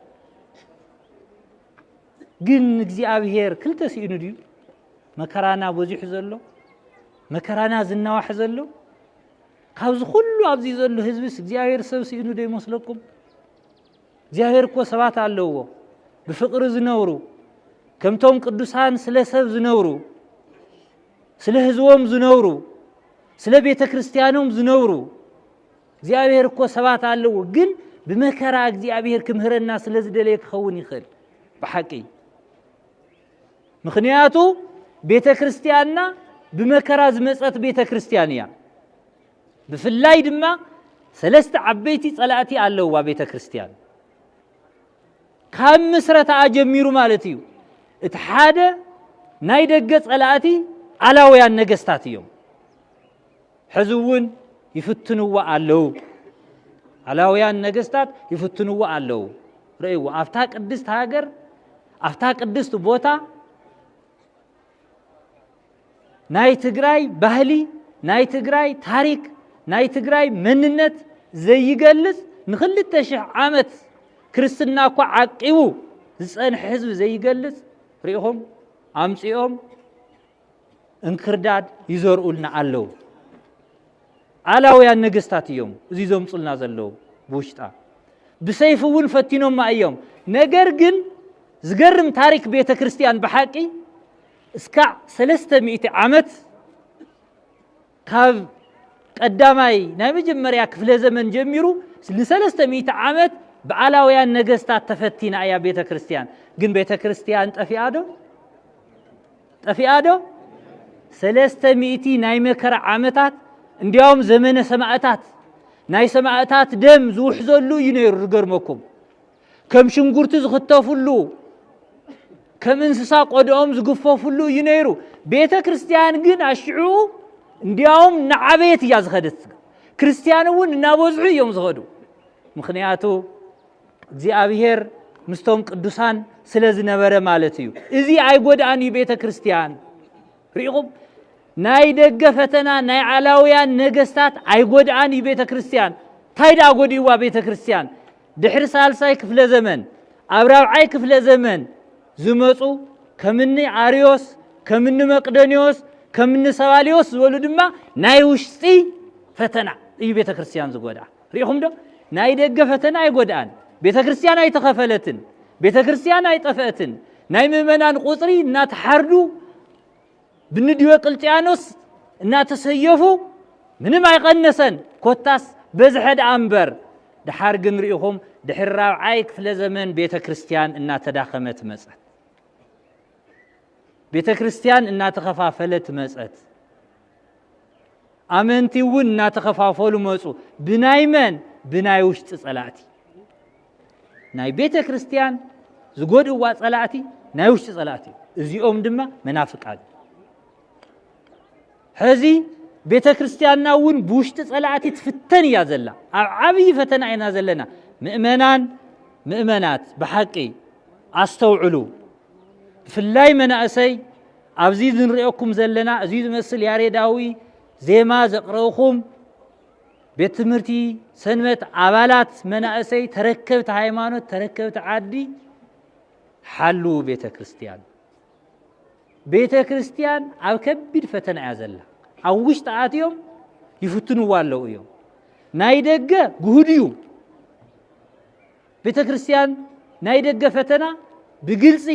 Speaker 1: ግን እግዚአብሔር ክልተ ሲኢኑ ድዩ መከራና በዚሑ ዘሎ መከራና ዝናዋሕ ዘሎ ካብዚ ኩሉ ኣብዚ ዘሎ ህዝብስ እግዚአብሔር ሰብ ሲኢኑ ዶ ይመስለኩም እግዚአብሔር እኮ ሰባት ኣለዎ ብፍቅሪ ዝነብሩ ከምቶም ቅዱሳን ስለ ሰብ ዝነብሩ ስለ ህዝቦም ዝነብሩ ስለ ቤተ ክርስቲያኖም ዝነብሩ እግዚአብሔር እኮ ሰባት ኣለዎ ግን ብመከራ እግዚአብሔር ክምህረና ስለ ዝደለየ ክኸውን ይኽእል ብሓቂ ምኽንያቱ ቤተ ክርስቲያንና ብመከራ ዝመፀት ቤተ ክርስቲያን እያ ብፍላይ ድማ ሰለስተ ዓበይቲ ጸላእቲ ኣለዋ ቤተ ክርስቲያን ካብ ምስረታ ጀሚሩ ማለት እዩ እቲ ሓደ ናይ ደገ ጸላእቲ ኣላውያን ነገስታት እዮም ሕዚ እውን ይፍትንዋ ኣለዉ ኣላውያን ነገስታት ይፍትንዋ ኣለዉ ርእይዎ ኣፍታ ቅድስት ሃገር ኣፍታ ቅድስት ቦታ ናይ ትግራይ ባህሊ ናይ ትግራይ ታሪክ ናይ ትግራይ መንነት ዘይገልጽ ን2000 ዓመት ክርስትና እኮ ዓቂቡ ዝጸንሕ ህዝብ ዘይገልጽ ሪኢኹም ኣምጺኦም እንክርዳድ ይዘርኡልና ኣለዉ አላውያን ነገስታት እዮም እዚ ዘምጽልና ዘለው ብውሽጣ ብሰይፍውን ፈቲኖም ማእዮም ነገር ግን ዝገርም ታሪክ ቤተ ክርስቲያን በሐቂ እስከ 300 ዓመት ካብ ቀዳማይ ናይ መጀመሪያ ክፍለ ዘመን ጀሚሩ ለ300 ዓመት በአላውያን ነገስታት ተፈቲና ያ ቤተ ክርስቲያን ግን ቤተ ክርስቲያን ጠፊአዶ 300 ናይ መከራ ዓመታት እንዲያውም ዘመነ ሰማዕታት ናይ ሰማዕታት ደም ዝውሕዘሉ ይነይሩ ዝገርመኩም ከም ሽንጉርቲ ዝኽተፉሉ ከም እንስሳ ቆድኦም ዝግፈፉሉ ይነይሩ ቤተ ክርስቲያን ግን አሽዑ እንዲያውም ንዓበየት እያ ዝኸደት ክርስቲያንውን እናበዝሑ እዮም ዝኸዱ ምኽንያቱ እግዚአብሔር ምስቶም ቅዱሳን ስለዝነበረ ማለት እዩ እዚ አይጎዳኒ ቤተ ክርስቲያን ሪቁም ናይ ደገ ፈተና ናይ ዓላውያን ነገስታት አይጎዳኒ ቤተ ክርስቲያን ታይዳ ጎዲዋ ቤተ ክርስቲያን ድሕሪ ሳልሳይ ክፍለ ዘመን አብራብዓይ ክፍለ ዘመን ዝመጹ ከምኒ አሪዮስ ከምኒ መቅደኒዮስ ከምኒ ሰባሊዮስ ዝበሉ ድማ ናይ ውሽጢ ፈተና እዩ ቤተ ክርስቲያን ዝጎዳ ሪኹም ዶ ናይ ደገ ፈተና አይጎዳን ቤተ ክርስቲያን አይተኸፈለትን ቤተ ክርስቲያን አይጠፈአትን ናይ ምእመናን ቁጥሪ እናተሐርዱ ብንዲዮቅልጥያኖስ እናተሰየፉ ምንም አይቀነሰን ኮታስ በዝሐድ አንበር ድሓር ግን ሪኢኹም ድሕሪ ራብዓይ ክፍለ ዘመን ቤተ ክርስቲያን እናተዳኸመት መጸት ቤተ ክርስቲያን እናተኸፋፈለት መጸት አመንቲውን እናተኸፋፈሉ መጹ ብናይመን ብናይ ውሽጢ ጸላእቲ ናይ ቤተ ክርስቲያን ዝጎድዋ ጸላእቲ ናይ ውሽጢ ጸላእቲ እዚኦም ድማ መናፍቃን ሕዚ ቤተ ክርስቲያንናውን ብውሽጢ ጸላእቲ ትፍተን እያ ዘላ ኣብ ዓብይ ፈተና ኢና ዘለና ምእመናት በሐቂ አስተውዕሉ ብፍላይ መናእሰይ ኣብዚ ዝንሪኦኩም ዘለና እዚ ዝመስል ያሬዳዊ ዜማ ዘቅረብኩም ቤት ትምህርቲ ሰንበት አባላት መናእሰይ ተረከብቲ ሃይማኖት ተረከብቲ ዓዲ ሓሉ ቤተ ክርስቲያን ኣብ ከቢድ ፈተና እያ ዘላ ኣብ ውሽጢ ኣትዮም ይፍትንዋ ኣለዉ እዮም ናይ ደገ ጉህድ እዩ ቤተ ክርስቲያን ናይ ደገ ፈተና ብግልፂ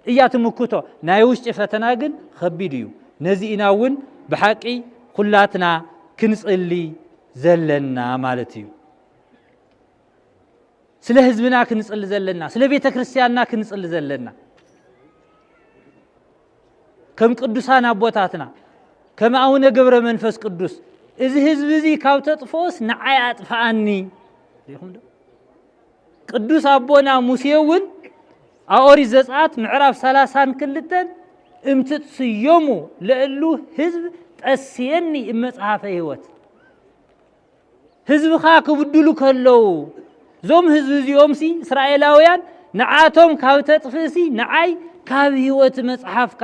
Speaker 1: እያ ትምክቶ ናይ ውሽጢ ፈተና ግን ከቢድ እዩ ነዚ ኢና እውን ብሓቂ ኩላትና ክንጽሊ ዘለና ማለት እዩ ስለ ህዝብና ክንጽሊ ዘለና ስለ ቤተ ክርስቲያንና ክንጽሊ ዘለና ከም ቅዱሳን አቦታትና ከም አቡነ ገብረ መንፈስ ቅዱስ እዚ ህዝብ እዚ ካብ ተጥፎስ ንዓይ አጥፋአኒ ይኹም ቅዱስ አቦና ሙሴውን አኦሪት ዘጸአት ምዕራፍ 32 እምትጽዮሙ ለእሉ ህዝብ ጠስየኒ መጽሐፈ ህይወት ህዝብኻ ክብድሉ ከለው ዞም ህዝብ እዚኦምሲ እስራኤላውያን ንዓቶም ካብ ተጥፍሲ ንዓይ ካብ ህይወት መጽሐፍካ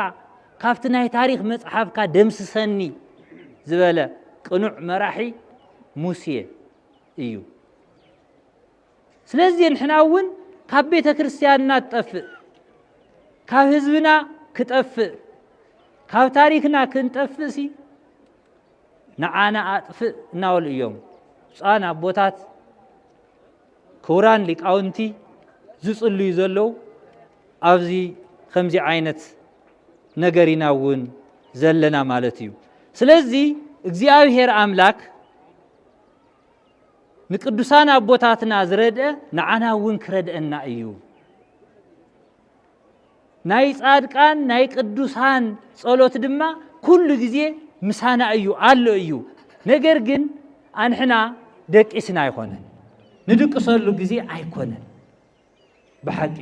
Speaker 1: ካብቲ ናይ ታሪክ መጽሐፍካ ደምስሰኒ ዝበለ ቅኑዕ መራሒ ሙሴ እዩ ስለዚህ ንሕናውን ካብ ቤተ ክርስቲያንና ትጠፍእ ካብ ህዝብና ክጠፍእ ካብ ታሪክና ክንጠፍእሲ ንዓና አጥፍእ እናበሉ እዮም ጻና አቦታት ክቡራን ሊቃውንቲ ዝጽልዩ ዘለው ኣብዚ ከምዚ ዓይነት ነገሪናውን ዘለና ማለት እዩ ስለዚህ እግዚአብሔር አምላክ ንቅዱሳን አቦታትና ዝረድአ ንዓናውን ክረድአና እዩ ናይ ጻድቃን ናይ ቅዱሳን ጸሎት ድማ ኩሉ ጊዜ ምሳና እዩ አሎ እዩ ነገር ግን አንሕና ደቂስና አይኮነን ንድቅሰሉ ጊዜ አይኮነን በሐቂ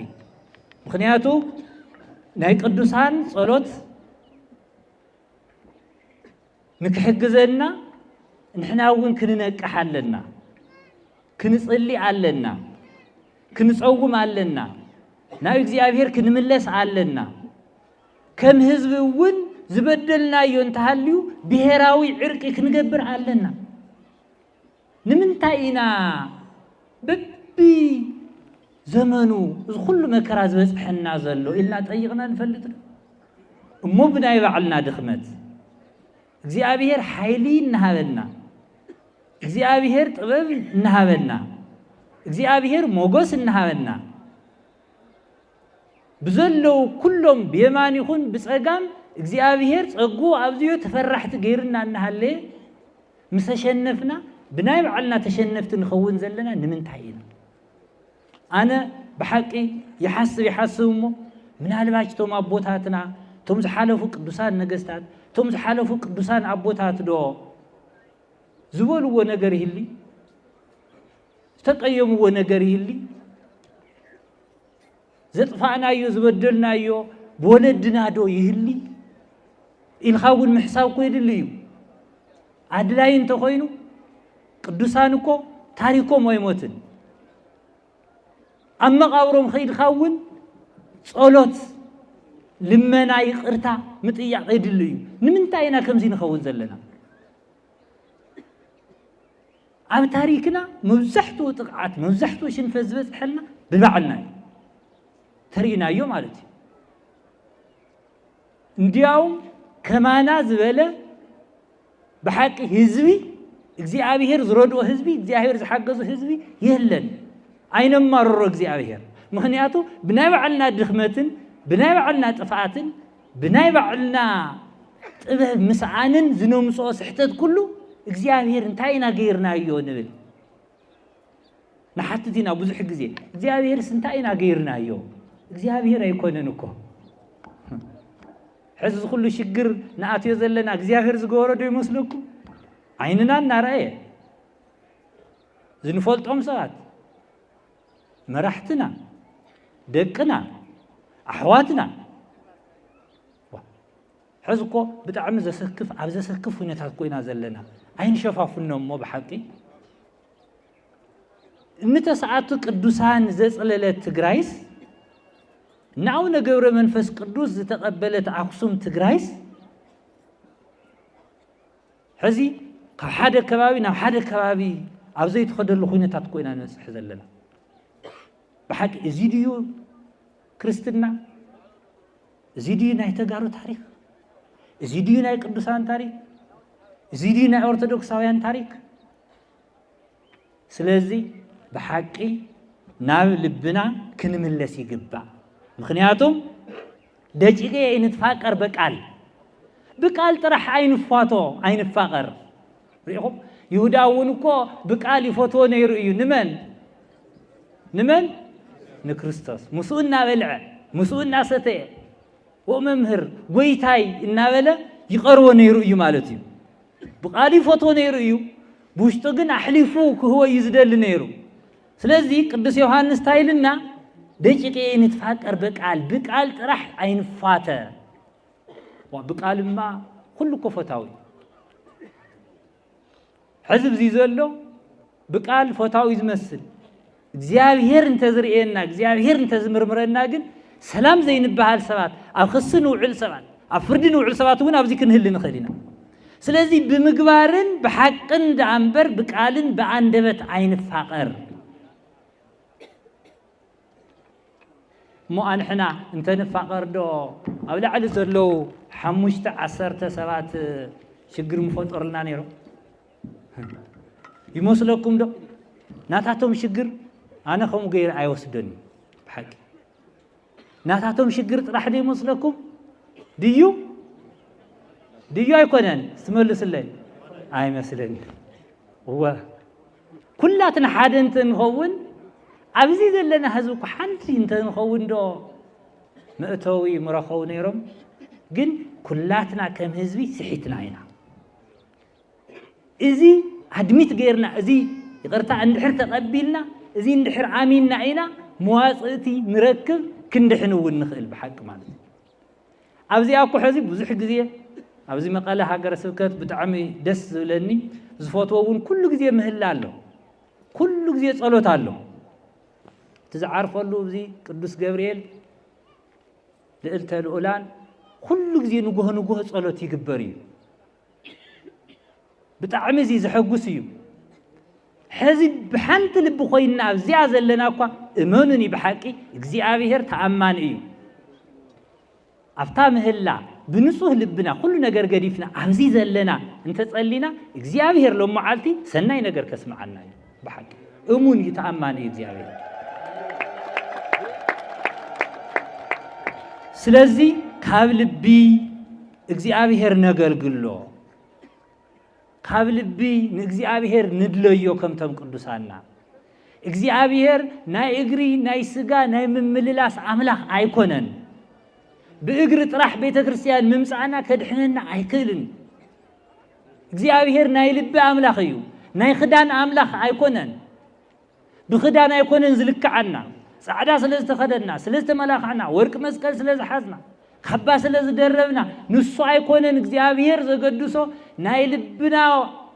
Speaker 1: ምክንያቱ ናይ ቅዱሳን ጸሎት ንክሕግዘና ንሕናውን ክንነቅሕ ኣለና ክንጽሊ ኣለና ክንጸውም ኣለና ናብ እግዚአብሔር ክንምለስ ኣለና ከም ህዝብውን ዝበደልናዮ እንተሃልዩ ብሔራዊ ዕርቂ ክንገብር ኣለና ንምንታይ ኢና በቢ ዘመኑ እዚ ኩሉ መከራ ዝበጽሐና ዘሎ ኢልና ጠይቅና ንፈልጥ እሞ ብናይ ባዕልና ድኽመት እግዚአብሔር ሓይሊ እናሃበና እግዚአብሔር ጥበብ እንሃበና እግዚአብሔር ሞገስ እንሃበና بزلوا كلهم بيمان يكون بسقام እግዚአብሔር ጸጉ አብዚዮ ተፈራሕት ገይርና እናሃለ ምሰሸነፍና ብናይ በዓልና ተሸነፍት ንኸውን ዘለና ንምንታይና አነ በሐቂ ይሐስብሞ ምናልባች ቶም አቦታትና ቶም ዝሓለፉ ቅዱሳን ነገስታት ቶም ዝሓለፉ ቅዱሳን አቦታት ዶ ዝበልዎ ነገር ይህሊ ተቀየምዎ ነገር ይህሊ ዘጥፋናዮ ዝበደልናዮ በወለድና ዶ ይህሊ ኢልኻውን ምሕሳብ ኮይድልዩ አድላይ እንተ ኮይኑ ቅዱሳን እኮ ታሪኮም አይሞትን አመቃብሮም ኸይድኻውን ጸሎት ልመና ይቅርታ ምጥያቅ ይድልዩ ንምንታይና ከምዚ ንኸውን ዘለና ኣብ ታሪክና መብዛሕቱ ጥቅዓት መብዛሕቱ ሽንፈት ዝበፅሐልና ብባዕልና ተሪናዮ ማለት እዩ እንዲያውም ከማና ዝበለ በሐቂ ህዝቢ እግዚአብሔር ዝረድኦ ህዝቢ እግዚአብሔር ዝሓገዙ ህዝቢ የለን አይነማርሮ እግዚአብሔር ምክንያቱ ብናይ በዓልና ድኽመትን ብናይ በዓልና ጥፋትን ብናይ በዓልና ጥበብ ምስዓንን ዝነምጾ ስሕተት ኩሉ እግዚአብሔር እንታይና ገይርናዮ ንብል ንሓትቲና ብዙሕ ግዜ እግዚአብሔር እንታይና ገይርናዮ እግዚአብሔር አይኮነን እኮ ሕዚ ኩሉ ሽግር ንኣትዮ ዘለና እግዚአብሔር ዝገበሮ ዶ ይመስለኩም ዓይንና እናርአየ ዝንፈልጦም ሰባት መራሕትና ደቅና ኣሕዋትና ሕዚ እኮ ብጣዕሚ ዘሰክፍ ኣብ ዘሰክፍ ሁነታት ኮይና ዘለና ኣይንሸፋፍኖም እሞ ብሓቂ እምተሰዓቱ ቅዱሳን ዘፅለለት ትግራይስ ናውነ ገብረ መንፈስ ቅዱስ ዝተቀበለት አክሱም ትግራይስ ሕዚ ካብ ሓደ ከባቢ ናብ ሓደ ከባቢ ኣብ ዘይተኸደሉ ኩነታት ኮይና ንፅሕ ዘለና ብሓቂ እዚ ድዩ ክርስትና እዚ ድዩ ናይ ተጋሩ ታሪክ እዚ ድዩ ናይ ቅዱሳን ታሪክ እዚ ድዩ ናይ ኦርቶዶክሳውያን ታሪክ ስለዚ ብሓቂ ናብ ልብና ክንምለስ ይግባእ ምክንያቱም ደቂቀ አይንትፋቀር በቃል ጥራሕ አይንፋቶ አይንፋቀር ሪኹም ይሁዳውን እኮ በቃል ይፎቶ ነይሩ እዩ ንመን ንክርስቶስ ሙሱና በልዐ ሙሱና ሰተየ ወመምህር ጎይታይ እናበለ ይቀርቦ ነይሩ እዩ ማለት እዩ በቃል ይፎቶ ነይሩ እዩ ብውሽጡ ግን አሕሊፉ ክህወ ይዝደል ነይሩ ስለዚህ ቅዱስ ዮሐንስ ታይልና ደቂቀ አይንትፋቀር በቃል ጥራሕ አይንፋተ ወበቃልማ ሁሉ ኮፈታዊ ሕዝብ ዘሎ በቃል ፎታዊ ዝመስል እግዚአብሔር እንተዝርኤና እግዚአብሔር እንተዝምርምረና ግን ሰላም ዘይንበሃል ሰባት ኣብ ክስን ውዕል ሰባት ኣብ ፍርድን ውዕል ሰባት እውን ኣብዚ ክንህል ንኽእልና ስለዚህ ብምግባርን ብሓቅን ዳንበር በቃልን በአንደበት አይንፋቀር ሞ አንሕና እንተ ንፋቀር ዶ ኣብ ላዕሊ ዘለው 5-10 ሰባት ሽግር ምፈጠርልና ነይሮ ይመስለኩም ዶ ናታቶም ሽግር ኣነ ከምኡ ገይረ ኣይወስደኒ ብሓቂ ናታቶም ሽግር ጥራሕ ዶ ይመስለኩም ድዩ ኣይኮነን ትመልስለይ ኣይመስለኒ ኩላትና ሓደ እንተ ንኸውን ኣብዚ ዘለና ህዝብ እኮ ሓንቲ እንተ ንኸውን ዶ መእተዊ ምረኸው ነይሮም ግን ኩላትና ከም ህዝቢ ስሒትና ኢና እዚ ኣድሚት ገይርና እዚ ይቅርታ እንድሕር ተቐቢልና እዚ እንድሕር ኣሚንና ኢና መዋፅእቲ ንረክብ ክንድሕን እውን ንኽእል ብሓቂ ማለት እዩ ኣብዚኣ እኮ ሕዚ ብዙሕ ግዜ ኣብዚ መቐለ ሃገረ ስብከት ብጣዕሚ ደስ ዝብለኒ ዝፈትዎ እውን ኩሉ ግዜ ምህላ ኣሎ ኩሉ ግዜ ጸሎት ኣሎ تزعرفوا له بزي قدوس جبريل لقلت الأولان كل جزء نجوه صلاة يكبري بتعمزي زحجوسيو حزب بحنت اللي بخوينا زياز اللي ناقوا إيمانني بحكي جزء أبيهر تأمان إيو أفتام هلا بنصوه لبنا كل نجار قديفنا عزيز لنا أنت تصلينا إجزابير لو معلتي سناي نجار كسمعنا بحق أمون يتأمن إجزابير سلازي قابل بي إجزابير نجار قلوا قابل بي إجزابير ندليو كم تم قدوسنا إجزابير ناي إجري ناي سجا ناي ممللاس عمله عيكونن بإجرة راح بيت كريستيان ممسعنا كدحنا عيكلن إجزابير ناي لب عملاخيو ناي خدان عملاخ عيكونن بخدان عيكونن زلك عنا سعدا سلز تخدنا سلز تملاخ عنا ورك مسكال سلز حزنا خبا سلز دربنا نص عيكونن إجزابير زقدسو ناي لبنا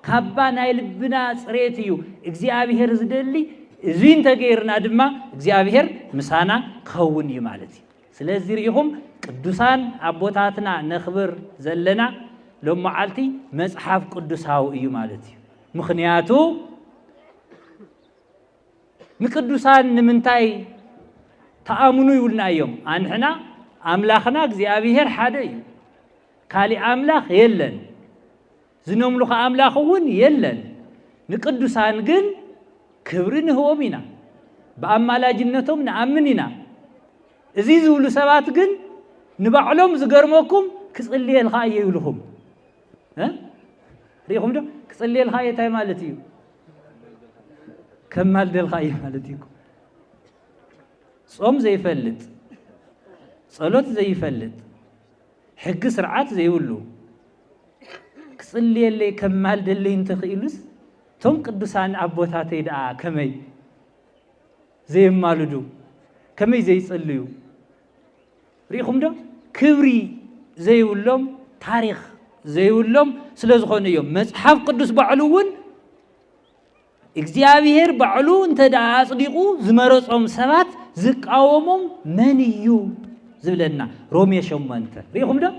Speaker 1: خبا ناي لبنا صريتيو إجزابير زدلي زين تغيرنا دما إجزابير مسانا كون يمالتي سلازي ريهم قدوسان أبوتاتنا نخبر زلنا لو معلتي مصحف قدوساو إيو مالتي مخنياتو نقدوسان نمنتاي تآمنو يقولنا يوم أنحنا أملاخنا إجزابير حدا إيو كالي أملاخ يلن زنملوخ أملاخون يلن نقدوسان جن كبرين هو منا بأمالا جنتهم نأمننا إزيزو لسبات جن نبعلهم زقرموكم كسلي الخاية يولهم ها ريهم ده كسلي الخاية تاي مالتيو كمال دي الخاية مالتيكم صوم زي فلت صلوت زي فلت حق سرعات زي يولو كسلي اللي كمال دي اللي انتخيلوس توم قدسان أبوتاتي دا كمي زي مالدو كمي زي يصليو ريخم ده كبري زي يقولهم تاريخ زي يقولهم سلازخون يوم مصحف قدس بعلوون إجزابير بعلو انت دا صديقو زمرصهم سبات زقاومهم منيو زبلنا رومية شمانت ريخم ده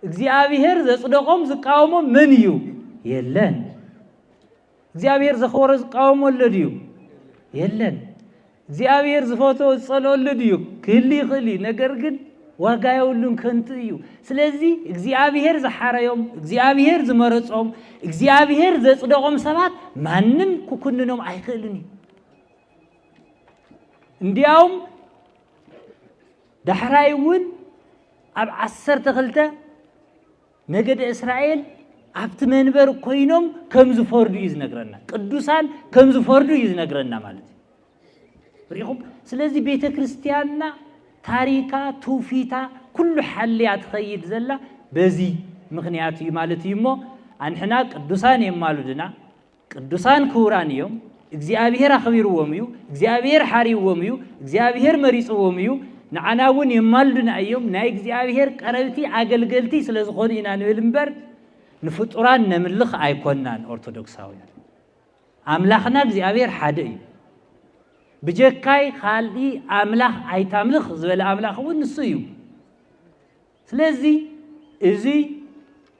Speaker 1: إجزابير زصدقهم زقاومهم منيو يلن إجزابير زخور زقاومهم لديو يلن إجزابير زفوتو صلو لديو كلي خلي نقرقن واقعي لهم كنتيو سلازي إجزابير زحاريهم إجزابير زمرصهم إجزابير زصدقهم سبات مانن كوكننهم عيخلني اندياهم دحرايون أب 10 تخلته نجد إسرائيل عبت منبر كوينهم كم زفردو يزنقرنا قدوسان كم زفردو يزنقرنا مالتي ريهم سلازي بيت كريستياننا تاريكا توفيتا كل حليات خيد زلا بزي مغنياتي مالتي مو أنحنا قدوسان يمالودنا قدوسان كوران يوم إجزابير أخبير وميو إجزابير حاري وميو إجزابير مريس وميو نعناون يمالدنا أيوم نا إجزابير قربتي عقلقلتي سلازخونينا نولنبر نفطران نملخ أيكونان أرثوذكساويان أملاخنا إجزابير حدي بجكاي خالي أملاخ أيتاملخ زبل أملاخ ونسيو سلازي إزي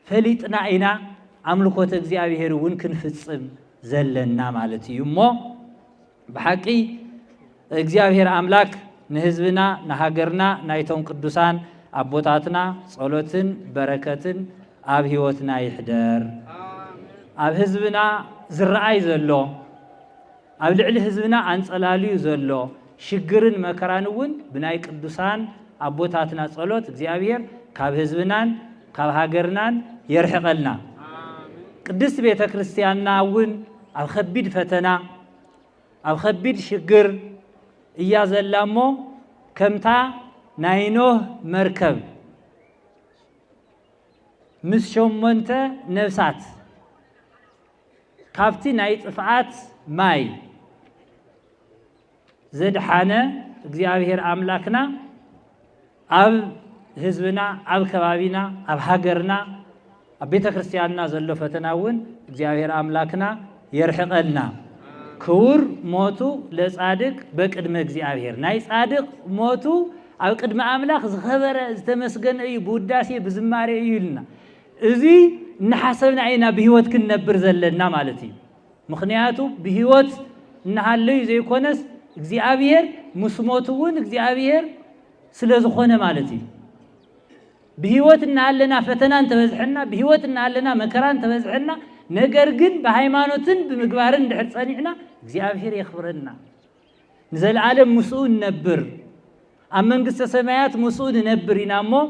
Speaker 1: فليتنا إنا أملكوت إجزابير ونكن فتصم زلنا مالتي يمو بحقي إجزابير أملاك نهزبنا نهاجرنا نايتون قدوسان أبوتاتنا صلوتن بركتن أب هيوتنا يحدر أب هزبنا زرعي زلو أب لعل هزبنا أنصلالي زلو شجرن مكرانون بناي قدوسان أبوتاتنا صلوت إجزابير كاب هزبنان كاب هاجرنان يرحقلنا قدس بيت كريستياننا ون أب خبيد فتنا أب خبيد شجر إيازلامو كمتا ناينوه مركب مسشومنته نفسات كابتي نايت إفعات ماي زد حانة إجزابير أملاكنا أب هزبنا أب كبابينا أب هاجرنا أب بيت كريستياننا زلو فتناون إجزابير أملاكنا يرحقلنا كور موتو لصادق بقدم إجزابير ناي صادق موتو أو قدم أملاك زخبر زتمسجن أي بوداسي بزماري يلنا إذي نحسبنا عينا بهوت كن نبر زلنا مالتي مخنياتو بهوت نحلي زي كونس إجزابير مسموتون إجزابير سلازخونه مالتي بهيوتنا علنا فتنان تبزحنا بهيوتنا علنا مكران تبزحنا ነገር ግን በሃይማኖትን በመግባርን ድሕር ጸኒዕና እግዚአብሔር ይخبرنا نزل عالم مسؤول نبر أما منجست سمايات مسؤول نبر ينامو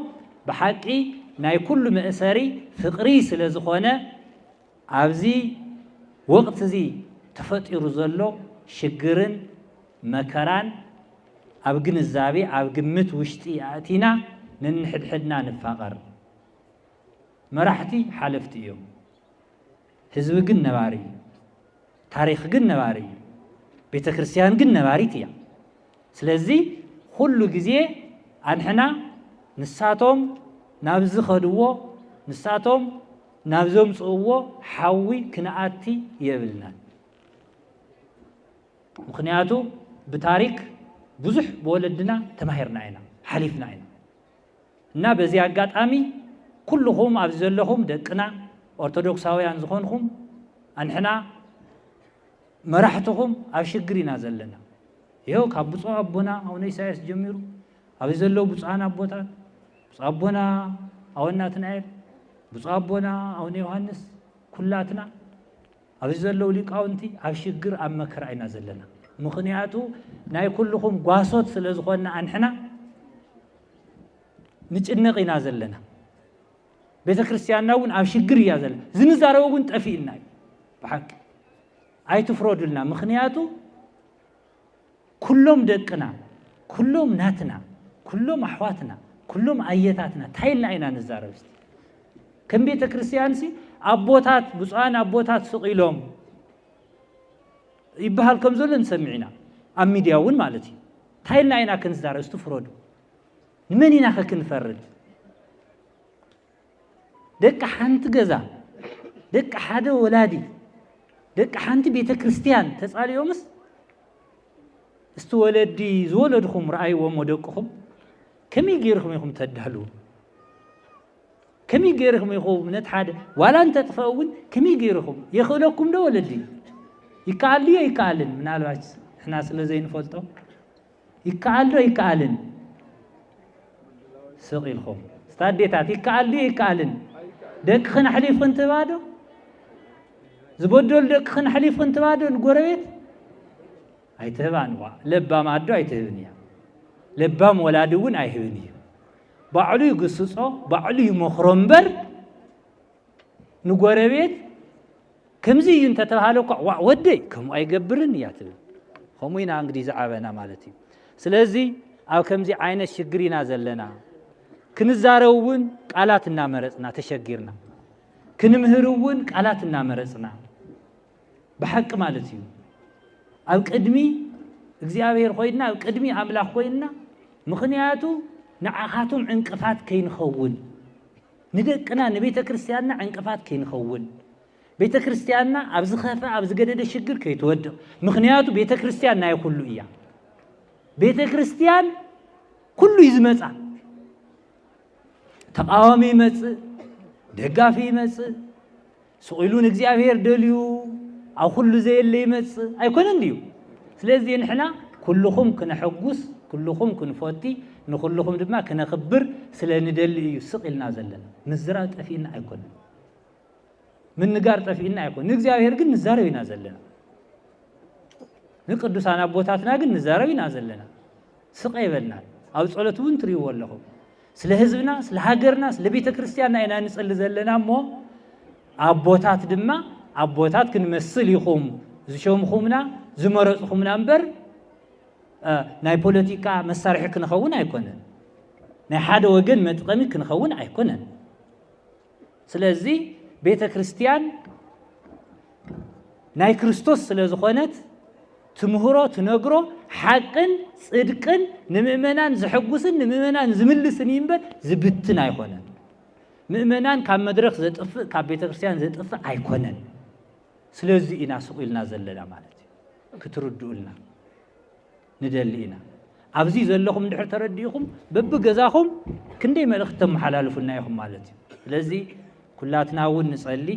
Speaker 1: بحقي ناي كل مأسري فقري سلازخونه عبزي وقت زي تفتير زلو شجرن مكران أبجن الزابي أبجمت وشتي أتينا ننحد حدنا نفقر مرحتي حلفتي يوم حزب جن نباري تاريخ جن نباري بيت كريستيان جن نباري تيا سلزي كل جزية أنحنا نساتهم نابز خدوه نساتهم نابزهم صوّه حوي كناعتي يبلنا مخنياتو بتاريخ بزح بولدنا تماهرنا عنا حليفنا عنا نا بزي عقات أمي كلهم أبزلهم دقنا أرثوذكساويان زخونهم أنحنا مرحتهم أبشجرين أزلنا يو كابوسو أبونا أو نيسايس جميرو أبزلوا بوسانا أبوتا بوس أبونا أو الناتنعيل بوس أبونا أو نيوهانس كلاتنا أبزلوا ليك أونتي أبشجر أم مكرعين أزلنا مخنياتو ناي كلهم قاسوت سلزخونا أنحنا نتشنقين أزلنا بيت كريستيان ناون أبشجر يازلنا زنزارو كنت أفينا بحق أي تفرود لنا مخنياتو كلهم دقنا كلهم ناتنا كلهم أحواتنا كلهم أيتاتنا تايلنا عينا نزاربست كم بيت كريستيان سي أبوتات بصان أبوتات سقيلهم يبهال كم زول نسمعنا أم ميدياون مالتي تايلنا عينا كنزاربست تفرود نمنينا خكن فرد دك حانت جزا دك حدا ولادي دك حانت بيت كريستيان تسأل يومس استولدي زولدكم رأي ومدقكم كم يجيركم يخم تدهلو كم يجيركم يخم نتحد ولا أنت تفاون كم يجيركم يخلقكم ده ولدي يكالي يكالن من الواج إحنا سلزين فلتو يكالو يكالن سقيلكم استاديتات يكالي يكالن دك خن حليف انت بعده زبدل دك خن حليف انت بعده الجرويت أيتهبان لبام عدو أيتهبنيا لبام ولادون أيهبنيا بعلي قصصه بعلي مخرمبر نقربيت كم زي أنت تهالك ودي كم أيجبرني يا تبي خموين إنجليز عابنا مالتي سلزي أو كم زي عين الشجري نازل لنا كنزارون قالاتنا مرسنا تشجرنا كنمهرون قالاتنا مرسنا بحق مالتي أو قدمي እግዚአብሔር ሆይና أو قدمي أملاك ሆይና مخنياتو نعاخاتهم عنقفات كين خول ندقنا نبيت كريستياننا عنقفات كين خول بيت كريستياننا أبز خفا أبز قدد الشجر كي تودع مخنياتو بيت كريستياننا يكله إياه بيت كريستيان كله يزمتع تقاومي مص دغافي مص سئلون እግዚአብሔር دليو أو كل زي اللي يمس أيكون عنديو سلزي نحنا كلكم كنا حجوس كلكم كنا فاتي نخلكم دما كنا خبر سلندل يسقلنا زلنا نزرات أفينا أيكون من نجار أفينا أيكون እግዚአብሔር ግን نزارو ينازلنا نقدس أنا بوتاتنا ግን نزارو ينازلنا سقيبنا أو صلتون تريو والله سل حزبنا سل هاجرنا سل بيت كريستياننا إنا نصلي زلنا مو أبوتات دما أبوتات كن مسل يخوم زشوم خومنا زمرت خومنا أمبر ناي بوليتيكا مسارح كن خوون أيكونن ناي حدا وجن متقمي كن خوون أيكونن سلزي بيت كريستيان ناي كريستوس سلزخونت تمهرو تنقرو حقن صدقن نمؤمنان زحقوسن نمؤمنان زملسن ينبل زبتن أيكونن مؤمنان كان مدرخ زطف كان بيت كريستيان زطف أيكونن سلازي إنا سقيلنا زلنا مالتي كتردولنا ندلينا أبزي زلهم ندحر ترديهم ببجزاهم كندي ملختم حلالفنا يهم مالتي سلازي كلاتنا ونصلي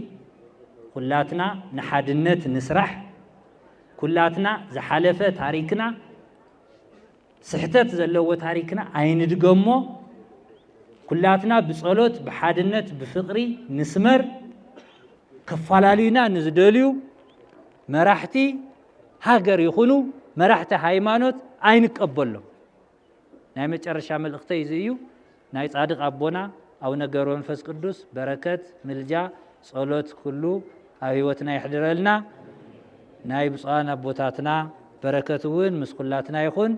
Speaker 1: كلاتنا نحدنت نسرح كلاتنا زحلفة تاريخنا سحتت زلوا تاريخنا عين دقمو ኩላትና ብጸሎት ብሓድነት ብፍቅሪ ንስመር ከፋላሉና ንዝደልዩ መራሕቲ ሃገር ይኹኑ መራሕቲ ሃይማኖት አይንቀበሎም ናይ መጨረሻ መልእኽተይ እዩ ናይ ጻድቅ አቦና አቡነ ገብረ መንፈስ ቅዱስ በረከት ምልጃ ጸሎት ኩሉ ኣብ ህይወትና ይሕድረልና ናይ ብፁዓን አቦታትና በረከቱን ምስኩላትና ይኹን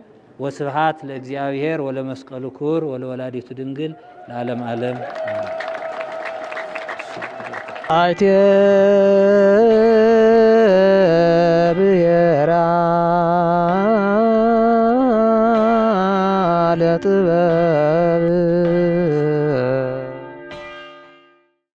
Speaker 1: ወስብሃት ለእግዚአብሔር ወለመስቀሉ ክቡር ወለወላዲቱ ድንግል ለዓለም ዓለም
Speaker 2: አይቴ ብሔራ